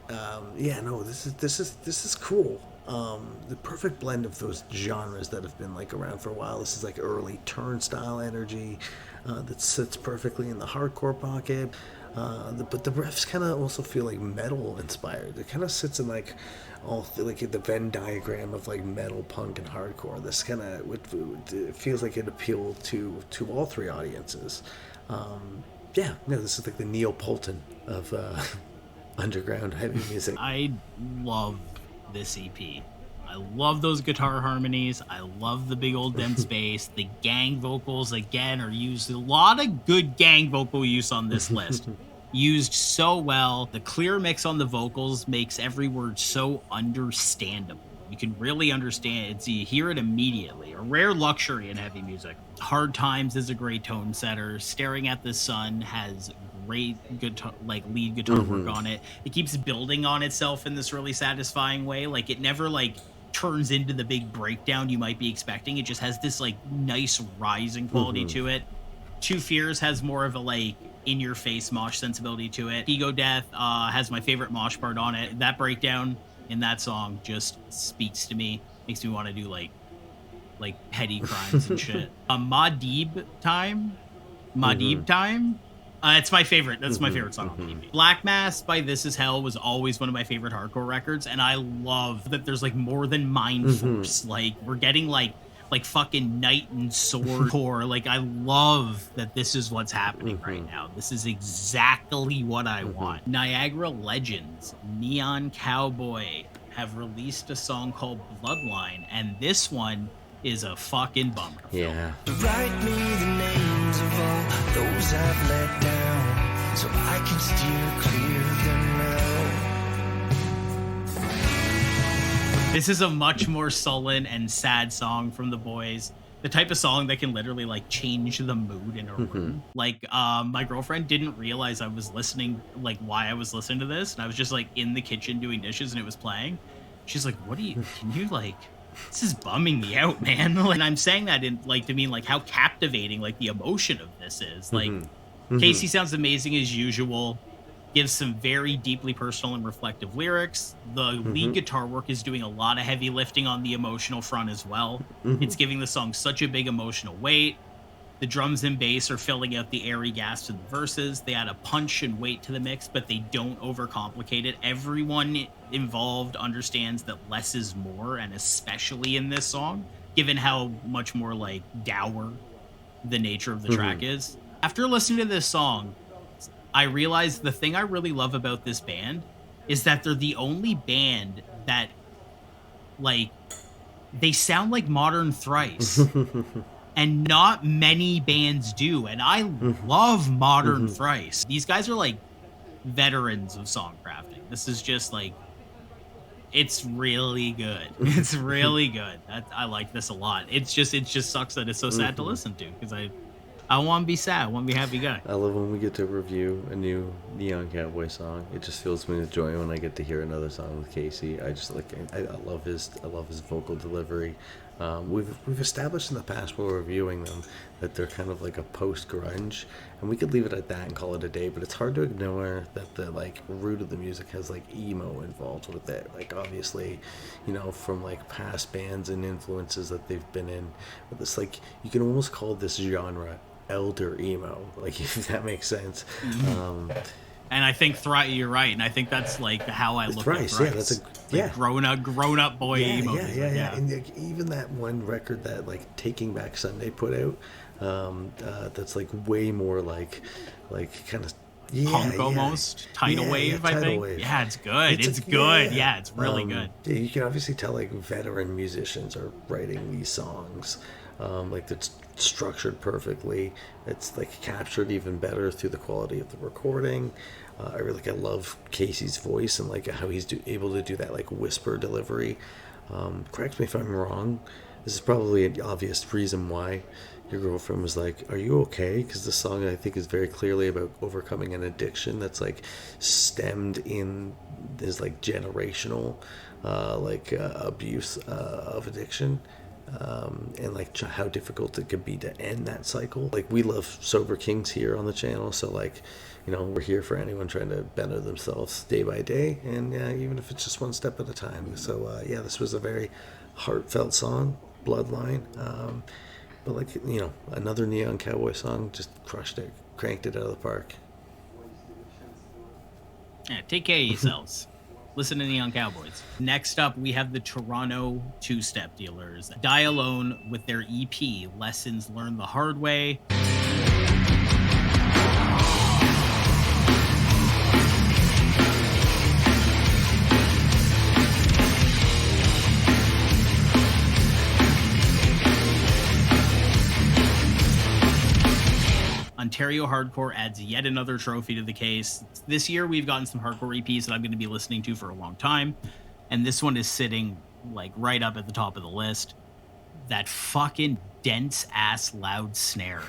Yeah, no, this is cool. The perfect blend of those genres that have been like around for a while. This is like early Turnstile energy that sits perfectly in the hardcore pocket. But the riffs kind of also feel like metal inspired. It kind of sits in like like the Venn diagram of like metal, punk, and hardcore. This kind of it feels like it appealed to all three audiences. Yeah, no, this is like the Neapolitan of underground heavy music. I love this EP. I love those guitar harmonies. I love the big old dense bass. The gang vocals, again, are used. A lot of good gang vocal use on this list. Used so well. The clear mix on the vocals makes every word so understandable. You can really understand it. So you hear it immediately. A rare luxury in heavy music. Hard Times is a great tone setter. Staring at the Sun has great guitar, like lead guitar work on it. It keeps building on itself in this really satisfying way. Like it never like turns into the big breakdown you might be expecting. It just has this like nice rising quality to it. Two Fears has more of a like in your face mosh sensibility to it. Ego Death has my favorite mosh part on it. That breakdown in that song just speaks to me, makes me want to do like petty crimes and shit. Ma-Deeb Time, it's my favorite. That's my favorite song on the EP. Black Mass by This Is Hell was always one of my favorite hardcore records, and I love that there's like more than Mind Force. Like we're getting like fucking knight and sword core. Like I love that this is what's happening right now. This is exactly what I want. Niagara Legends, Neon Cowboy have released a song called Bloodline, and this one is a fucking bummer. Yeah. Write me the names of all those I've let down, so I can steer clear of them now. This is a much more sullen and sad song from the boys. The type of song that can literally like change the mood in a room. Like my girlfriend didn't realize I was listening, like why I was listening to this, and I was just like in the kitchen doing dishes and it was playing. She's like, can you like, this is bumming me out, man. Like, and I'm saying that in like to mean like how captivating like the emotion of this is. Like Casey sounds amazing as usual. Gives some very deeply personal and reflective lyrics. The lead guitar work is doing a lot of heavy lifting on the emotional front as well. It's giving the song such a big emotional weight. The drums and bass are filling out the airy gasps in the verses. They add a punch and weight to the mix, but they don't overcomplicate it. Everyone involved understands that less is more, and especially in this song, given how much more like dour the nature of the track is. After listening to this song, I realized the thing I really love about this band is that they're the only band that like they sound like modern Thrice. And not many bands do. And I love modern Thrice. These guys are like veterans of songcrafting. This is just like, it's really good. It's really good. I like this a lot. It just sucks that it's so sad to listen to, because I want to be sad. I want to be a happy guy. I love when we get to review a new Neon Cowboy song. It just fills me with joy when I get to hear another song with Casey. I just like I love his vocal delivery. We've established in the past while reviewing them that they're kind of like a post-grunge, and we could leave it at that and call it a day, but it's hard to ignore that the like root of the music has like emo involved with it, like obviously, you know, from like past bands and influences that they've been in. But it's like you can almost call this genre elder emo, like, if that makes sense. And I think you're right, and I think that's like how I look Thrice, at Thrice. yeah, that's grown up boy emo. Yeah. And like, even that one record that like Taking Back Sunday put out, that's like way more like kind of punk almost. Tidal Wave, I think. Wave. Yeah, it's good. It's good. Yeah, it's really good. Yeah, you can obviously tell like veteran musicians are writing these songs. Like it's structured perfectly. It's like captured even better through the quality of the recording. I love Casey's voice and like how he's able to do that like whisper delivery. Correct me if I'm wrong. This is probably an obvious reason why your girlfriend was like, "Are you okay?" Because the song, I think, is very clearly about overcoming an addiction that's like stemmed in this like generational abuse of addiction. and like how difficult it could be to end that cycle. Like, we love sober kings here on the channel, so like, you know, we're here for anyone trying to better themselves day by day, and even if it's just one step at a time. So yeah, this was a very heartfelt song, Bloodline. But like, you know, another Neon Cowboy song, just crushed it, cranked it out of the park. Yeah, take care of yourselves. Listen to Neon Cowboys. Next up, we have the Toronto Two-Step Dealers. Die Alone with their EP, Lessons Learned the Hard Way. Ontario Hardcore adds yet another trophy to the case. This year, we've gotten some hardcore EPs that I'm going to be listening to for a long time, and this one is sitting like right up at the top of the list. That fucking dense ass loud snare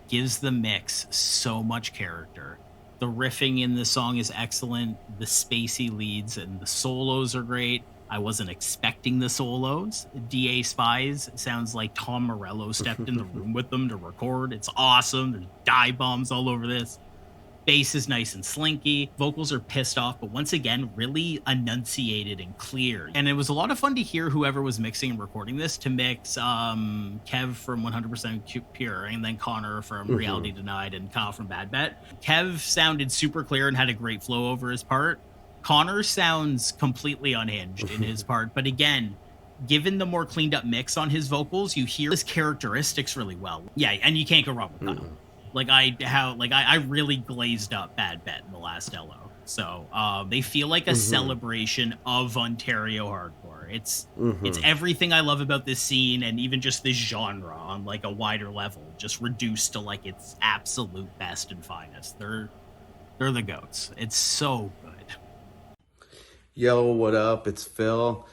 gives the mix so much character. The riffing in the song is excellent. The spacey leads and the solos are great. I wasn't expecting the solos. DA Spies sounds like Tom Morello stepped in the room with them to record. It's awesome. There's dive bombs all over this. Bass is nice and slinky. Vocals are pissed off, but once again, really enunciated and clear. And it was a lot of fun to hear whoever was mixing and recording this to mix Kev from 100% Pure and then Connor from Reality Denied and Kyle from Bad Bet. Kev sounded super clear and had a great flow over his part. Connor sounds completely unhinged in his part, but again, given the more cleaned up mix on his vocals, you hear his characteristics really well. Yeah, and you can't go wrong with Kyle. I really glazed up Bad Bet in the last LO. So they feel like a celebration of Ontario hardcore. It's everything I love about this scene and even just this genre on like a wider level, just reduced to like its absolute best and finest. They're the goats. It's so good. Yo, what up? It's Phil.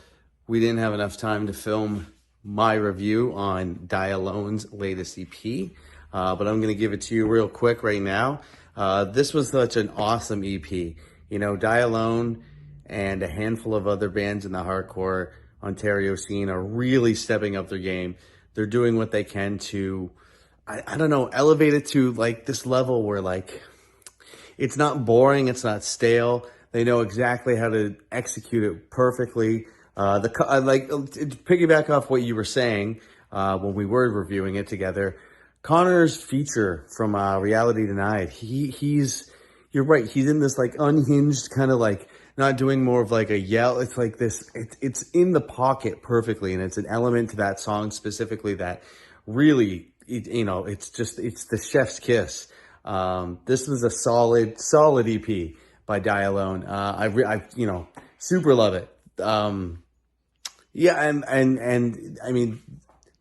We didn't have enough time to film my review on Die Alone's latest EP, but I'm going to give it to you real quick right now. This was such an awesome EP. You know, Die Alone and a handful of other bands in the hardcore Ontario scene are really stepping up their game. They're doing what they can to, I don't know, elevate it to like this level where like, it's not boring, it's not stale. They know exactly how to execute it perfectly. To piggyback off what you were saying when we were reviewing it together, Connor's feature from Reality Denied, you're right, he's in this like unhinged kind of like, not doing more of like a yell. It's like this, it's in the pocket perfectly, and it's an element to that song specifically that really, it's the chef's kiss. This was a solid EP by Die Alone. I super love it. Yeah, and I mean,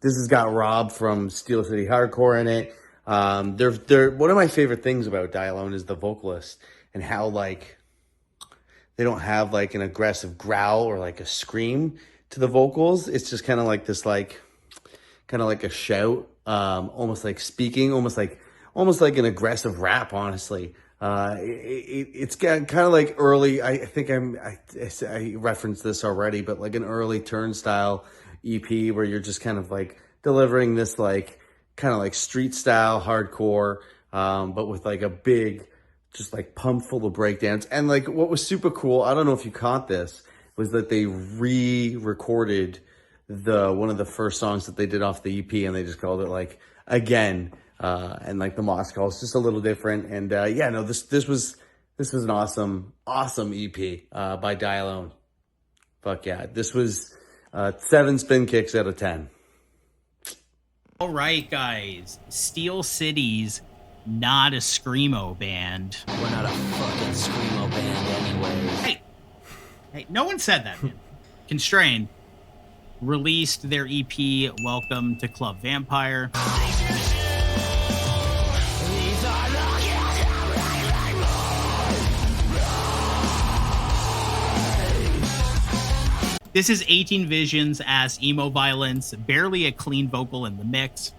this has got Rob from Steel City Hardcore in it. They're one of my favorite things about Die Alone is the vocalist and how like they don't have like an aggressive growl or like a scream to the vocals. It's just kind of like this like kind of like a shout, almost like speaking, almost like an aggressive rap, honestly. It's kind of like early, I think I referenced this already, but like an early Turnstile EP where you're just kind of like delivering this like kind of like street style hardcore, but with like a big, just like pump full of breakdowns. And like what was super cool, I don't know if you caught this, was that they re-recorded one of the first songs that they did off the EP, and they just called it like Again. And like the Moscow is just a little different. And this was an awesome EP by Die Alone. Fuck yeah. This was 7 spin kicks out of 10. All right, guys. Steel City's not a screamo band. We're not a fucking screamo band anyways. Hey, no one said that, man. Constrain released their EP, Welcome to Club Vampire. This is 18 Visions ass emo violence, barely a clean vocal in the mix.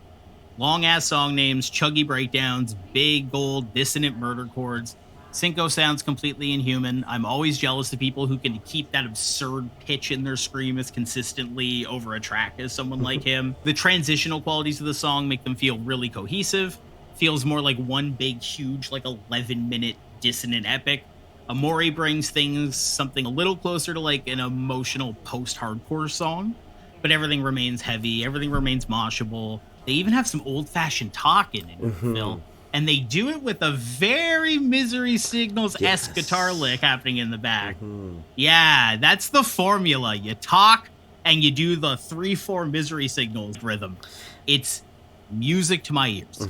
Long ass song names, chuggy breakdowns, big gold dissonant murder chords. Cinco sounds completely inhuman. I'm always jealous of people who can keep that absurd pitch in their scream as consistently over a track as someone like him. The transitional qualities of the song make them feel really cohesive. Feels more like one big, huge, like 11-minute dissonant epic. Amori brings things something a little closer to like an emotional post-hardcore song, but everything remains heavy. Everything remains moshable. They even have some old-fashioned talking in it, Phil. And they do it with a very Misery Signals-esque guitar lick happening in the back. Yeah, that's the formula. You talk and you do the 3/4 Misery Signals rhythm. It's music to my ears.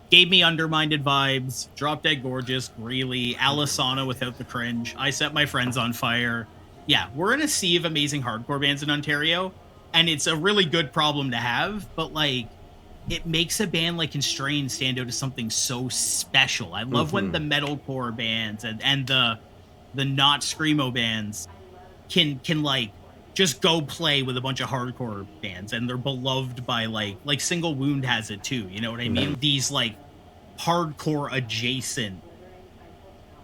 Gave me Undermined vibes, Drop Dead Gorgeous, Greeley, Alisana without the cringe, I Set My Friends on Fire. Yeah, we're in a sea of amazing hardcore bands in Ontario, and it's a really good problem to have, but like, it makes a band like Constrain stand out as something so special. I love when the metalcore bands and the not screamo bands can like just go play with a bunch of hardcore bands, and they're beloved by like Single Wound has it too. You know what I mean? These like hardcore adjacent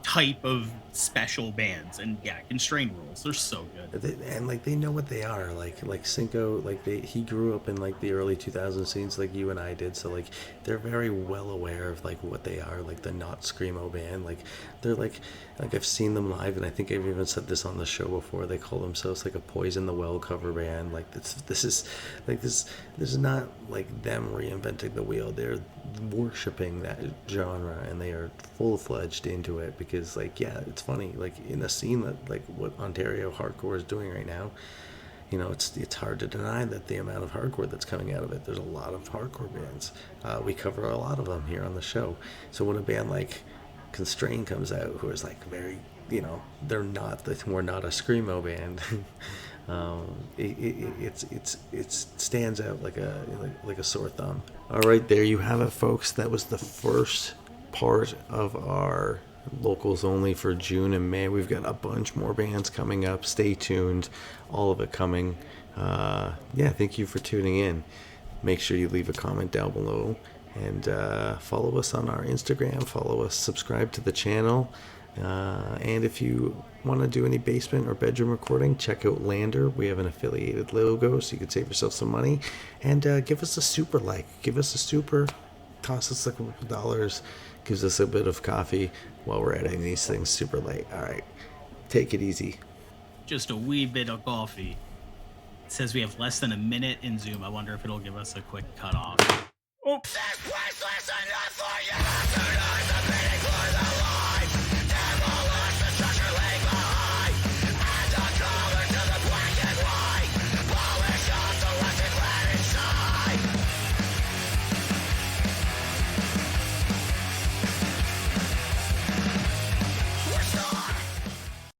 type of special bands, and yeah, Constrain rules. They're so good. And like they know what they are. Like Cinco, like he grew up in like the early 2000 scenes, like you and I did. So like they're very well aware of like what they are. Like the not screamo band. Like they're like I've seen them live, and I think I've even said this on the show before. They call themselves like a Poison the Well cover band. Like this is not like them reinventing the wheel. They're worshiping that genre, and they are full-fledged into it, because like, yeah, it's funny, like in a scene that like what Ontario hardcore is doing right now, you know, it's hard to deny that the amount of hardcore that's coming out of it. There's a lot of hardcore bands. We cover a lot of them here on the show. So when a band like Constrain comes out, who is like very, you know, we're not a screamo band. It stands out like a sore thumb. All right, there you have it, folks. That was the first part of our locals only for June and May. We've got a bunch more bands coming up. Stay tuned. All of it coming. Yeah, thank you for tuning in. Make sure you leave a comment down below, and follow us on our Instagram. Follow us. Subscribe to the channel. And if you want to do any basement or bedroom recording, check out Lander. We have an affiliated logo, so you can save yourself some money. And give us a super like. Give us a super. Toss us a couple of dollars. Gives us a bit of coffee while we're editing these things super late. All right. Take it easy. Just a wee bit of coffee. It says we have less than a minute in Zoom. I wonder if it'll give us a quick cutoff. Oh.